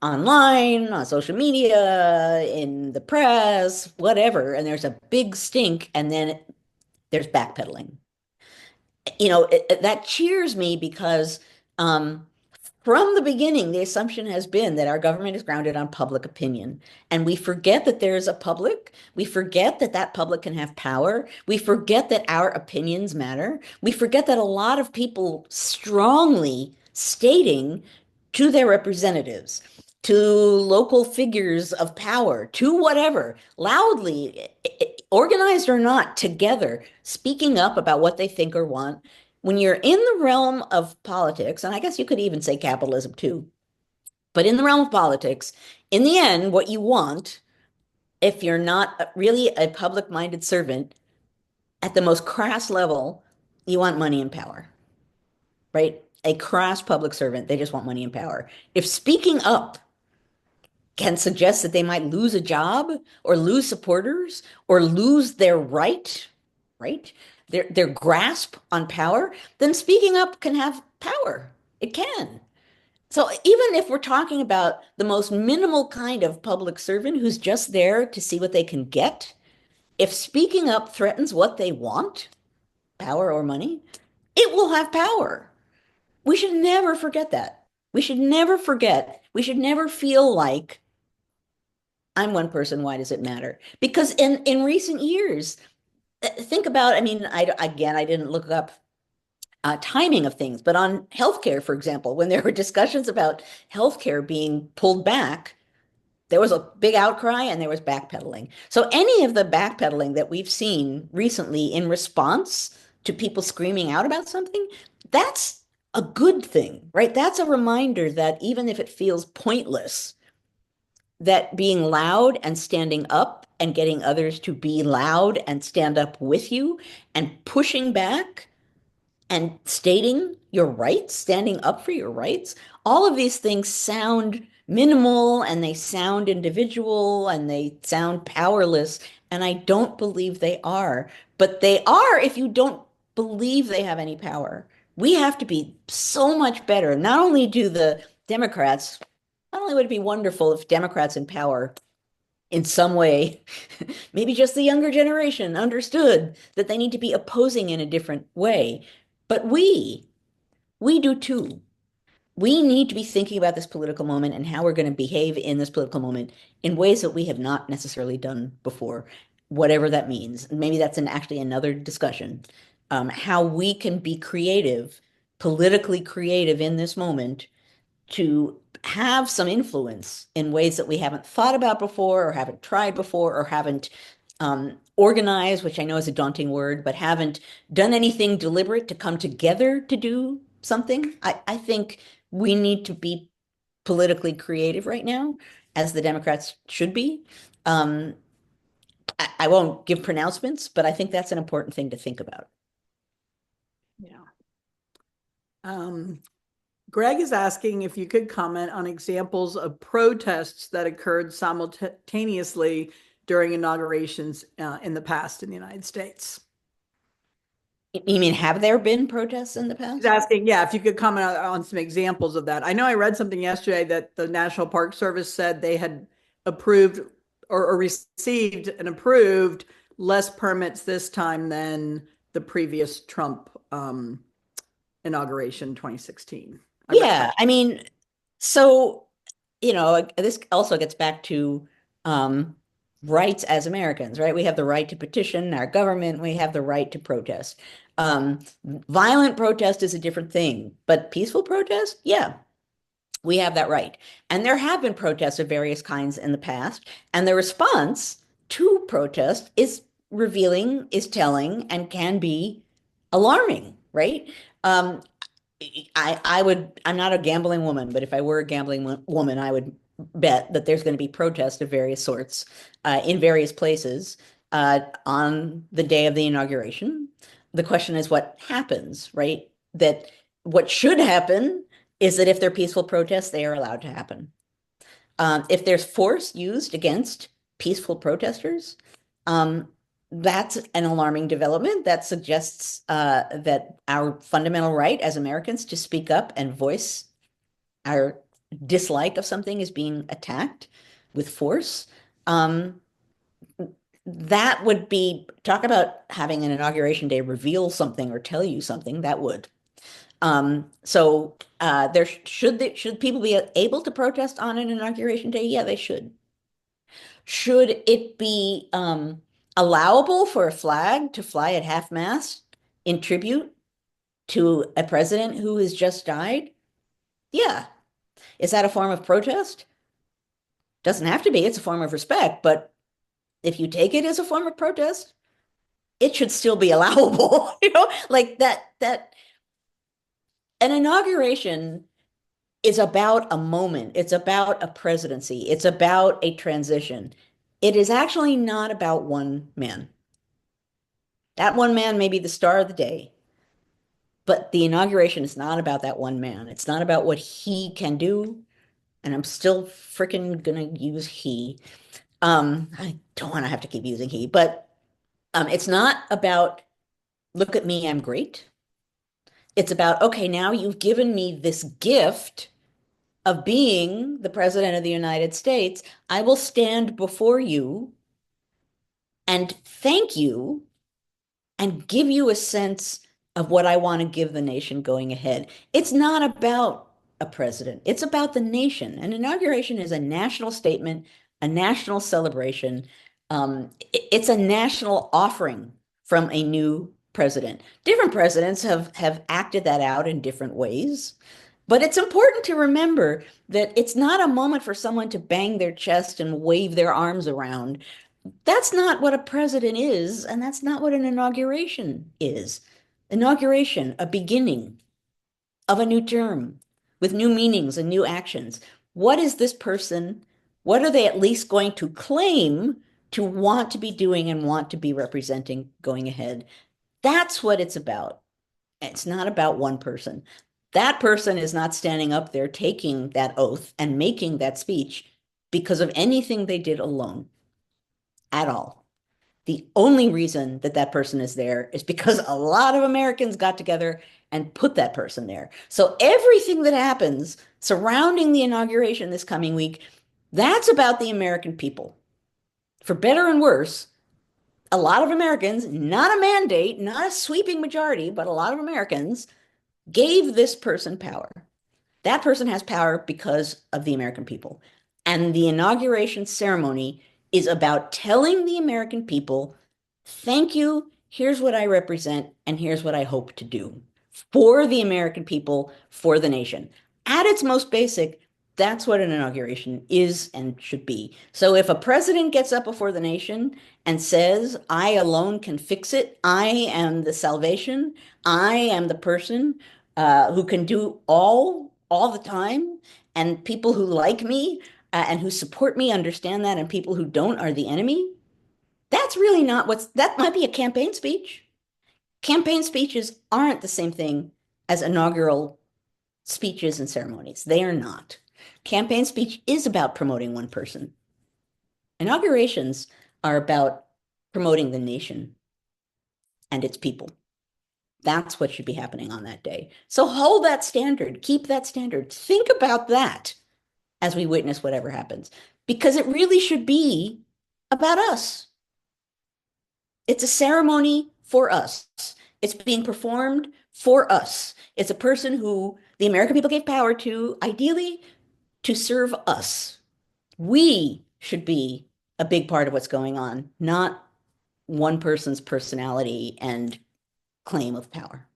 online, on social media, in the press, whatever, and there's a big stink, and then there's backpedaling. That cheers me because um, from the beginning, the assumption has been that our government is grounded on public opinion. And we forget that there is a public. We forget that that public can have power. We forget that our opinions matter. We forget that a lot of people strongly stating to their representatives, to local figures of power, to whatever, loudly, organized or not, together, speaking up about what they think or want. When you're in the realm of politics, and I guess you could even say capitalism too, but in the realm of politics, in the end, what you want, if you're not really a public-minded servant, at the most crass level, you want money and power, right? A crass public servant, they just want money and power. If speaking up can suggest that they might lose a job or lose supporters or lose their right? Their grasp on power, then speaking up can have power. It can. So even if we're talking about the most minimal kind of public servant who's just there to see what they can get, if speaking up threatens what they want, power or money, it will have power. We should never forget that. We should never forget. We should never feel like I'm one person, why does it matter? Because in recent years, think about, I mean, I didn't look up timing of things, but on healthcare, for example, when there were discussions about healthcare being pulled back, there was a big outcry and there was backpedaling. So any of the backpedaling that we've seen recently in response to people screaming out about something, that's a good thing, right? That's a reminder that even if it feels pointless, that being loud and standing up and getting others to be loud and stand up with you and pushing back and stating your rights, standing up for your rights, all of these things sound minimal and they sound individual and they sound powerless. And I don't believe they are, but they are if you don't believe they have any power. We have to be so much better. Not only do the Democrats not only would it be wonderful if Democrats in power in some way, maybe just the younger generation understood that they need to be opposing in a different way, but we do too. We need to be thinking about this political moment and how we're going to behave in this political moment in ways that we have not necessarily done before, whatever that means. Maybe that's actually another discussion. How we can be creative, politically creative in this moment to have some influence in ways that we haven't thought about before or haven't tried before or haven't organized, which I know is a daunting word, but haven't done anything deliberate to come together to do something. I think we need to be politically creative right now, as the Democrats should be. Um, I won't give pronouncements, but I think that's an important thing to think about. Yeah. Greg is asking if you could comment on examples of protests that occurred simultaneously during inaugurations in the past in the United States. You mean, have there been protests in the He's past? asking, yeah, if you could comment on some examples of that. I know I read something yesterday that the National Park Service said they had approved or received and approved less permits this time than the previous Trump inauguration 2016. I read Yeah, that. I mean, so, this also gets back to um, rights as Americans, right? We have the right to petition our government, we have the right to protest. Violent protest is a different thing, but peaceful protest, yeah, we have that right. And there have been protests of various kinds in the past, and the response to protest is revealing, is telling, and can be alarming, right? Um, I'm not a gambling woman, but if I were a gambling woman, I would bet that there's going to be protests of various sorts in various places on the day of the inauguration. The question is what happens, right? That what should happen is that if they're peaceful protests, they are allowed to happen. If there's force used against peaceful protesters, um, that's an alarming development that suggests that our fundamental right as Americans to speak up and voice our dislike of something is being attacked with force. Um, that would be, talk about having an inauguration day reveal something or tell you something, that would. There should people be able to protest on an inauguration day? Yeah, they should. Should it be allowable for a flag to fly at half-mast in tribute to a president who has just died? Yeah. Is that a form of protest? Doesn't have to be. It's a form of respect, but if you take it as a form of protest, it should still be allowable. Like that an inauguration is about a moment. It's about a presidency. It's about a transition. It is actually not about one man. That one man may be the star of the day, but the inauguration is not about that one man. It's not about what he can do. And I'm still freaking gonna use he. I don't want to have to keep using he, but it's not about look at me, I'm great. It's about, okay, now you've given me this gift of being the president of the United States. I will stand before you and thank you and give you a sense of what I want to give the nation going ahead. It's not about a president, it's about the nation. An inauguration is a national statement, a national celebration. It's a national offering from a new president. Different presidents have acted that out in different ways. But it's important to remember that it's not a moment for someone to bang their chest and wave their arms around. That's not what a president is, and that's not what an inauguration is. Inauguration, a beginning of a new term with new meanings and new actions. What is this person? What are they at least going to claim to want to be doing and want to be representing going ahead? That's what it's about. It's not about one person. That person is not standing up there taking that oath and making that speech because of anything they did alone at all. The only reason that that person is there is because a lot of Americans got together and put that person there. So everything that happens surrounding the inauguration this coming week, that's about the American people. For better and worse, a lot of Americans, not a mandate, not a sweeping majority, but a lot of Americans gave this person power. That person has power because of the American people. And the inauguration ceremony is about telling the American people, thank you, here's what I represent, and here's what I hope to do for the American people, for the nation. At its most basic, that's what an inauguration is and should be. So if a president gets up before the nation and says, I alone can fix it, I am the salvation, I am the person who can do all the time, and people who like me and who support me understand that, and people who don't are the enemy. That's really not that might be a campaign speech. Campaign speeches aren't the same thing as inaugural speeches and ceremonies. They are not. Campaign speech is about promoting one person. Inaugurations are about promoting the nation and its people. That's what should be happening on that day. So hold that standard, keep that standard. Think about that as we witness whatever happens, because it really should be about us. It's a ceremony for us. It's being performed for us. It's a person who the American people gave power to, ideally, to serve us. We should be a big part of what's going on, not one person's personality and claim of power.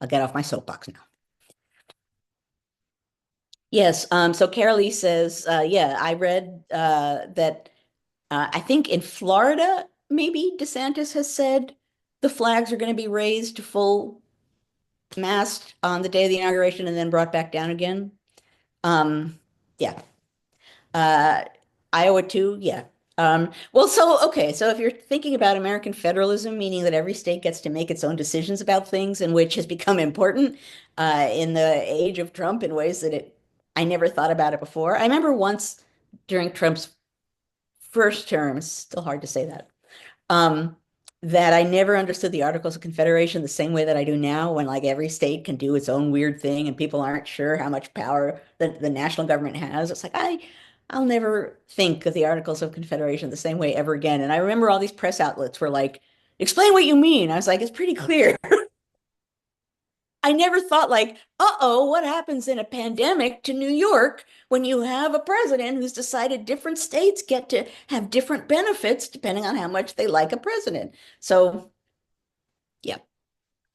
I'll get off my soapbox now. Yes, so Carolee says, yeah, I read that I think in Florida, maybe DeSantis has said the flags are going to be raised to full mast on the day of the inauguration and then brought back down again. Yeah. Uh, Iowa too, yeah. Well, so okay, so if you're thinking about American federalism, meaning that every state gets to make its own decisions about things, and which has become important in the age of Trump in ways that I never thought about it before. I remember once during Trump's first term, still hard to say that, um, that I never understood the Articles of Confederation the same way that I do now, when like every state can do its own weird thing and people aren't sure how much power the national government has. It's like I'll never think of the Articles of Confederation the same way ever again. And I remember all these press outlets were like, explain what you mean. I was like, it's pretty clear. I never thought like, uh-oh, what happens in a pandemic to New York when you have a president who's decided different states get to have different benefits depending on how much they like a president. So, yeah.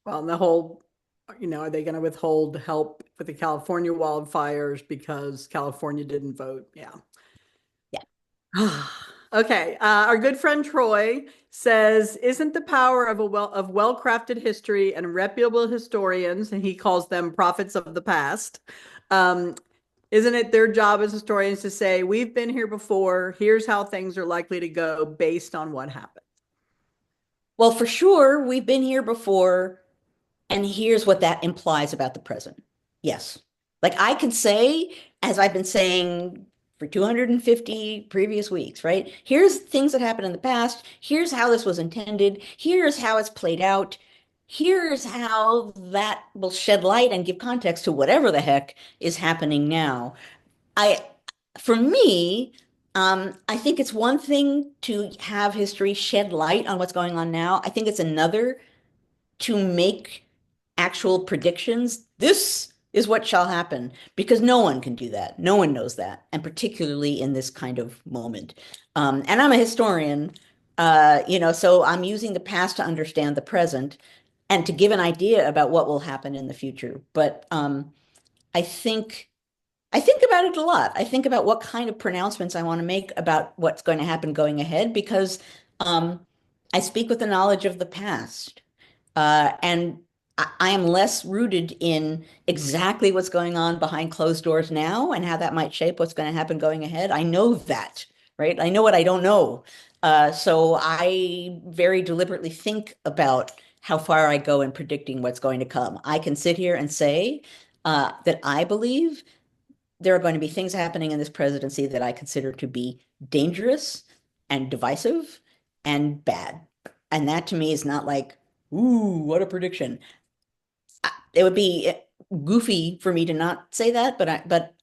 Well, and the whole, are they going to withhold help with the California wildfires because California didn't vote? Yeah. Yeah. Okay, our good friend Troy says, "Isn't the power of well-crafted history and reputable historians, and he calls them prophets of the past, isn't it their job as historians to say, we've been here before, here's how things are likely to go based on what happened?" Well, for sure, we've been here before, and here's what that implies about the present. Yes. Like I could say, as I've been saying for 250 previous weeks, right? Here's things that happened in the past. Here's how this was intended. Here's how it's played out. Here's how that will shed light and give context to whatever the heck is happening now. I, for me, I think it's one thing to have history shed light on what's going on now. I think it's another to make actual predictions. This is what shall happen, because no one can do that. No one knows that, and particularly in this kind of moment. And I'm a historian, so I'm using the past to understand the present and to give an idea about what will happen in the future. But I think I think about it a lot. I think about what kind of pronouncements I want to make about what's going to happen going ahead because um, I speak with the knowledge of the past. And I am less rooted in exactly what's going on behind closed doors now and how that might shape what's going to happen going ahead. I know that, right? I know what I don't know. So I very deliberately think about how far I go in predicting what's going to come. I can sit here and say that I believe there are going to be things happening in this presidency that I consider to be dangerous and divisive and bad. And that to me is not like, ooh, what a prediction. it would be goofy for me to not say that, but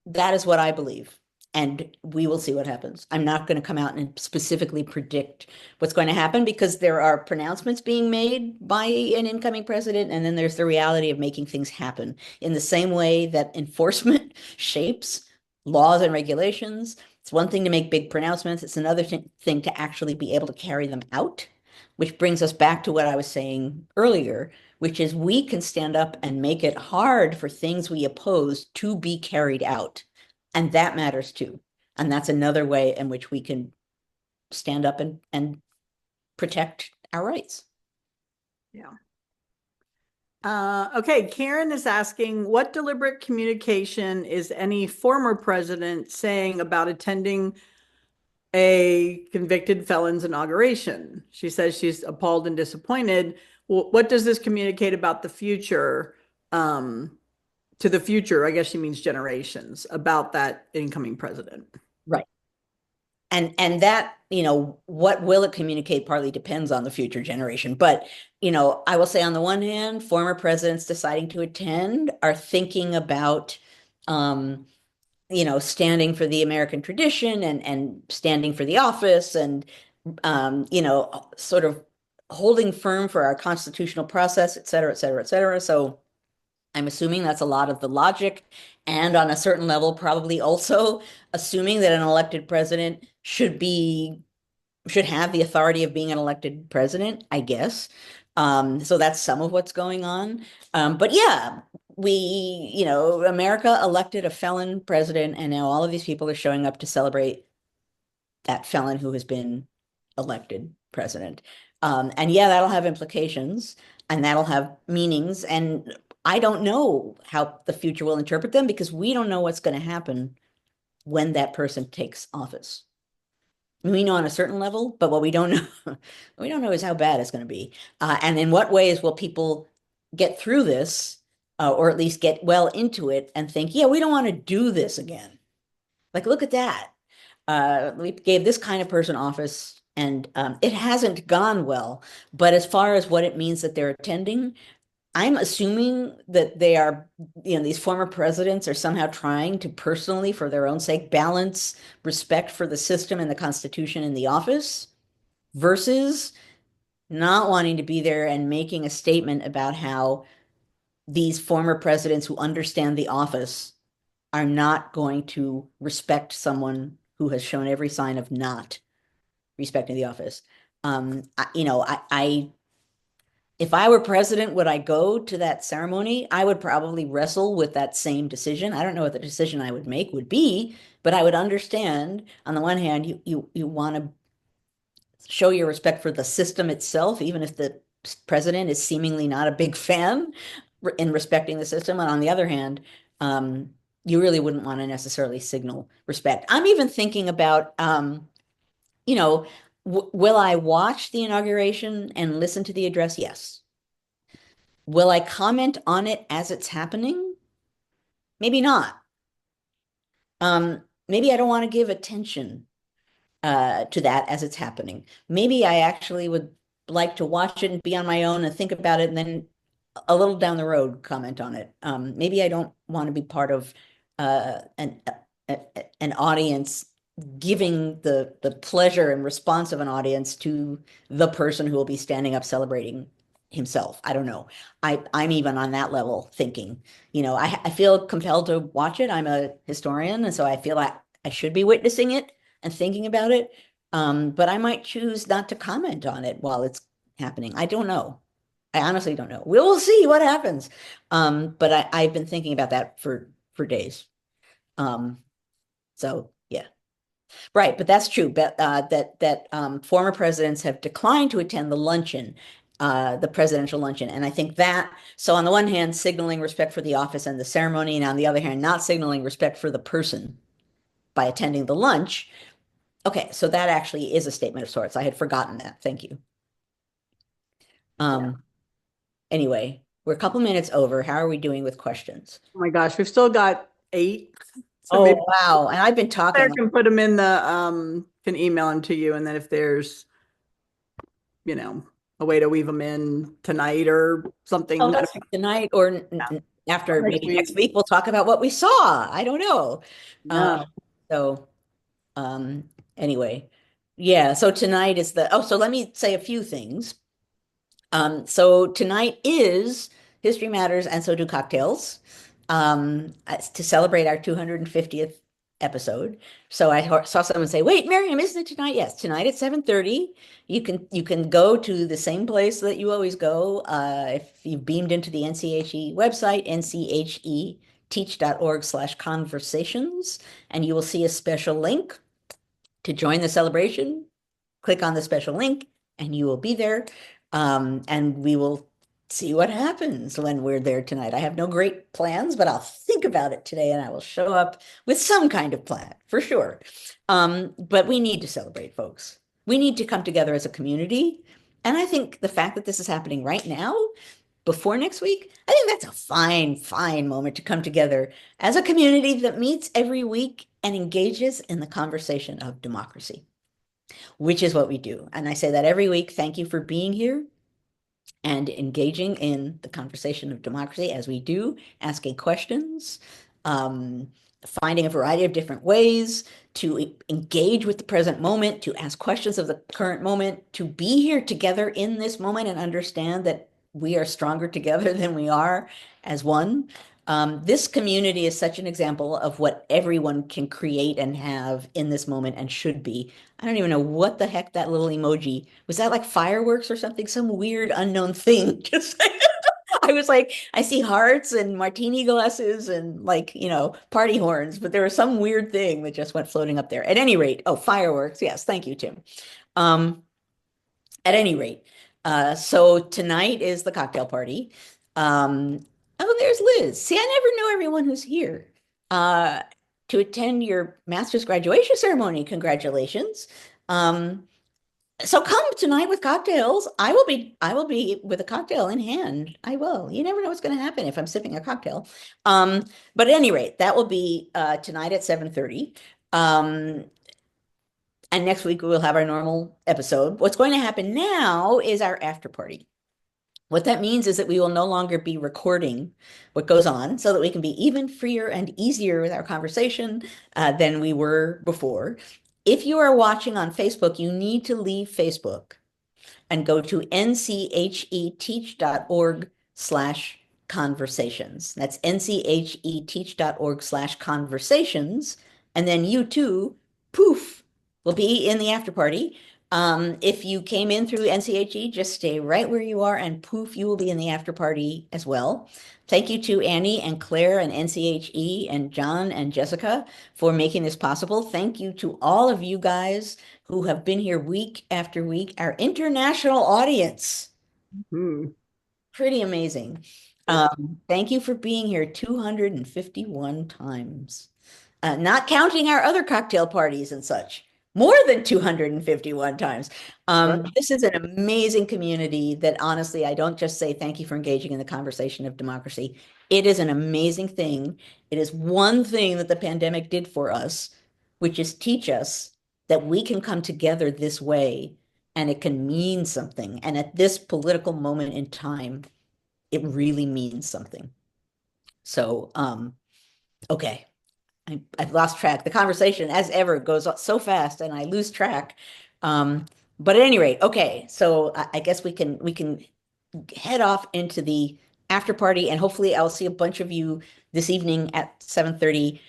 that is what I believe. And we will see what happens. I'm not going to come out and specifically predict what's going to happen because there are pronouncements being made by an incoming president, and then there's the reality of making things happen in the same way that enforcement shapes laws and regulations. It's one thing to make big pronouncements, it's another thing to actually be able to carry them out, which brings us back to what I was saying earlier, which is we can stand up and make it hard for things we oppose to be carried out. And that matters too. And that's another way in which we can stand up and protect our rights. Yeah. Okay, Karen is asking, what deliberate communication is any former president saying about attending a convicted felon's inauguration? She says she's appalled and disappointed. Well, what does this communicate about the future, to the future? I guess she means generations, about that incoming president. Right. And that, what will it communicate partly depends on the future generation. But, I will say on the one hand, former presidents deciding to attend are thinking about, standing for the American tradition and standing for the office and, sort of holding firm for our constitutional process, et cetera, et cetera, et cetera. So I'm assuming that's a lot of the logic. And on a certain level, probably also assuming that an elected president should have the authority of being an elected president, I guess. So that's some of what's going on. But yeah, America elected a felon president, and now all of these people are showing up to celebrate that felon who has been elected president. And yeah, that'll have implications and that'll have meanings. And I don't know how the future will interpret them because we don't know what's going to happen when that person takes office. We know on a certain level, but what we don't know, we don't know is how bad it's going to be. And in what ways will people get through this, or at least get well into it and think, yeah, we don't want to do this again. Like, look at that. We gave this kind of person office and it hasn't gone well. But as far as what it means that they're attending, I'm assuming that they are, these former presidents are somehow trying to personally, for their own sake, balance respect for the system and the Constitution in the office versus not wanting to be there and making a statement about how these former presidents who understand the office are not going to respect someone who has shown every sign of not respecting the office. If I were president, would I go to that ceremony? I would probably wrestle with that same decision. I don't know what the decision I would make would be, but I would understand on the one hand, you want to show your respect for the system itself, even if the president is seemingly not a big fan in respecting the system. And on the other hand, you really wouldn't want to necessarily signal respect. I'm even thinking about, will I watch the inauguration and listen to the address? Yes. Will I comment on it as it's happening? Maybe not. Maybe I don't want to give attention to that as it's happening. Maybe I actually would like to watch it and be on my own and think about it and then a little down the road comment on it. Maybe I don't want to be part of an audience giving the pleasure and response of an audience to the person who will be standing up celebrating himself. I don't know. I'm even on that level thinking, I feel compelled to watch it. I'm a historian, and so I feel like I should be witnessing it and thinking about it. But I might choose not to comment on it while it's happening. I don't know. I honestly don't know. We'll see what happens. But I've been thinking about that for days. So yeah. Right, but that's true. But that former presidents have declined to attend the luncheon, the presidential luncheon, and I think that so on the one hand, signaling respect for the office and the ceremony, and on the other hand, not signaling respect for the person by attending the lunch. Okay, so that actually is a statement of sorts. I had forgotten that. Thank you. Yeah. Anyway, we're a couple minutes over. How are we doing with questions? Oh my gosh, we've still got 8. So Oh, maybe wow. And I've been talking Claire like, can put them in the can email them to you, and then if there's, a way to weave them in tonight or something? Oh, I don't that's right. Tonight or know. after Next maybe week. next week, we'll talk about what we saw. I don't know. Yeah. So um, anyway, yeah. So tonight is so let me say a few things. So tonight is History Matters, and so do cocktails, to celebrate our 250th episode. So saw someone say, "Wait, Miriam, isn't it tonight?" Yes, tonight at 7:30. You can go to the same place that you always go. If you've beamed into the NCHE website, ncheteach.org/conversations, and you will see a special link to join the celebration. Click on the special link and you will be there. And we will see what happens when we're there tonight. I have no great plans, but I'll think about it today and I will show up with some kind of plan for sure. But we need to celebrate, folks. We need to come together as a community. And I think the fact that this is happening right now, before next week, I think that's a fine, fine moment to come together as a community that meets every week and engages in the conversation of democracy, which is what we do. And I say that every week. Thank you for being here and engaging in the conversation of democracy as we do, asking questions, um, finding a variety of different ways to engage with the present moment, to ask questions of the current moment, to be here together in this moment and understand that we are stronger together than we are as one. This community is such an example of what everyone can create and have in this moment and should be. I don't even know what the heck that little emoji was. That like fireworks or something? Some weird unknown thing. Just I was like, I see hearts and martini glasses and like, party horns, but there was some weird thing that just went floating up there. At any rate, oh, fireworks. Yes, thank you, Tim. Um, at any rate, so tonight is the cocktail party. Um, oh, there's Liz. See, I never know everyone who's here uh, to attend your master's graduation ceremony. Congratulations. Um, so come tonight with cocktails. I will be with a cocktail in hand. I will. You never know what's going to happen if I'm sipping a cocktail. But at any rate, that will be tonight at 7:30. Um, and next week we'll have our normal episode. What's going to happen now is our after party. What that means is that we will no longer be recording what goes on so that we can be even freer and easier with our conversation than we were before. If you are watching on Facebook, you need to leave Facebook and go to ncheteach.org/conversations. That's ncheteach.org/conversations. And then you too, poof, will be in the after party. If you came in through NCHE, just stay right where you are and poof, you will be in the after party as well. Thank you to Annie and Claire and NCHE and John and Jessica for making this possible. Thank you to all of you guys who have been here week after week, our international audience. Hmm. Pretty amazing. Yeah. Thank you for being here 251 times. Not counting our other cocktail parties and such. More than 251 times. Right. This is an amazing community that honestly, I don't just say thank you for engaging in the conversation of democracy. It is an amazing thing. It is one thing that the pandemic did for us, which is teach us that we can come together this way and it can mean something. And at this political moment in time, it really means something. So, okay. I've lost track. The conversation, as ever, goes so fast, and I lose track. Um, but at any rate, okay. So I guess we can head off into the after party, and hopefully, I'll see a bunch of you this evening at 7:30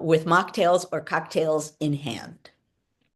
with mocktails or cocktails in hand.